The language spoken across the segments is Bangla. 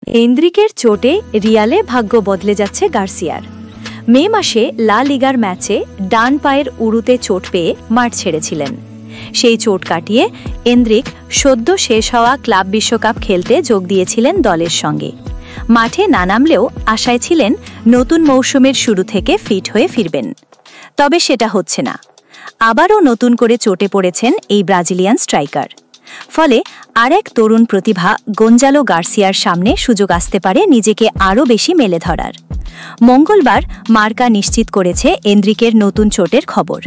এনরিকের চোটে রিয়ালে ভাগ্য বদলে যাচ্ছে গার্সিয়ার। মে মাসে লা লিগার ম্যাচে ডান পায়ের উরুতে চোট পেয়ে মাঠ ছেড়েছিলেন। সেই চোট কাটিয়ে এনরিক সদ্য শেষ হওয়া ক্লাব বিশ্বকাপ খেলতে যোগ দিয়েছিলেন দলের সঙ্গে। মাঠে না নামলেও আশায় ছিলেন নতুন মৌসুমের শুরু থেকে ফিট হয়ে ফিরবেন। তবে সেটা হচ্ছে না। আবারও নতুন করে চোটে পড়েছেন এই ব্রাজিলিয়ান স্ট্রাইকার। ফলে আরেক তরুণ প্রতিভা গঞ্জালো গার্সিয়ার সামনে সুযোগ আসতে পারে নিজেকে আরও বেশি মেলে ধরার। মঙ্গলবার মার্কা নিশ্চিত করেছে এনরিকের নতুন চোটের খবর।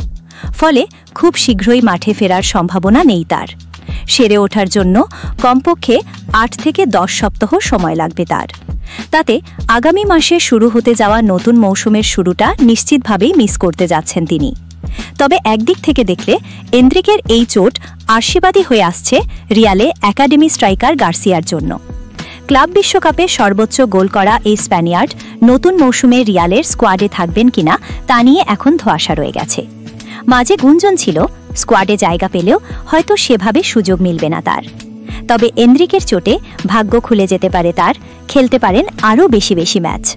ফলে খুব শীঘ্রই মাঠে ফেরার সম্ভাবনা নেই তার। সেরে ওঠার জন্য কমপক্ষে ৮ থেকে ১০ সপ্তাহ সময় লাগবে তার। তাতে আগামী মাসে শুরু হতে যাওয়া নতুন মৌসুমের শুরুটা নিশ্চিতভাবেই মিস করতে যাচ্ছেন তিনি। তবে একদিক থেকে দেখলে এনরিকের এই চোট আশীর্বাদী হয়ে আসছে রিয়ালে একাডেমি স্ট্রাইকার গার্সিয়ার জন্য। ক্লাব বিশ্বকাপে সর্বোচ্চ গোল করা এই স্প্যানিয়ার্ড নতুন মৌসুমে রিয়ালের স্কোয়াডে থাকবেন কিনা তা নিয়ে এখন ধোঁয়াশা রয়ে গেছে। মাঝে গুঞ্জন ছিল স্কোয়াডে জায়গা পেলেও হয়তো সেভাবে সুযোগ মিলবে না তার। তবে এনরিকের চোটে ভাগ্য খুলে যেতে পারে তার, খেলতে পারেন আরও বেশি ম্যাচ।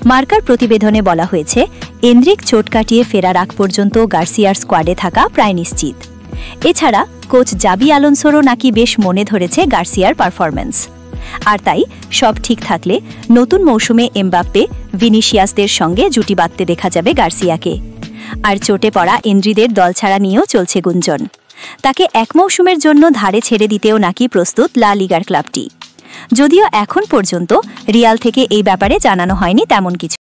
মার্কার প্রতিবেদনে বলা হয়েছে এনরিক চোট কাটিয়ে ফেরার আগ পর্যন্ত গার্সিয়ার স্কোয়াডে থাকা প্রায় নিশ্চিত। এছাড়া কোচ জাবি আলোনসোরও নাকি বেশ মনে ধরেছে গার্সিয়ার পারফরম্যান্স। আর তাই সব ঠিক থাকলে নতুন মৌসুমে এমবাপ্পে, ভিনিসিয়াসদের সঙ্গে জুটি বাঁধতে দেখা যাবে গার্সিয়াকে। আর চোটে পড়া এনরিদের দল ছাড়া নিয়েও চলছে গুঞ্জন। তাকে এক মৌসুমের জন্য ধারে ছেড়ে দিতেও নাকি প্রস্তুত লা লিগার ক্লাবটি। যদিও এখন পর্যন্ত রিয়াল থেকে এই ব্যাপারে জানানো হয়নি তেমন কিছু।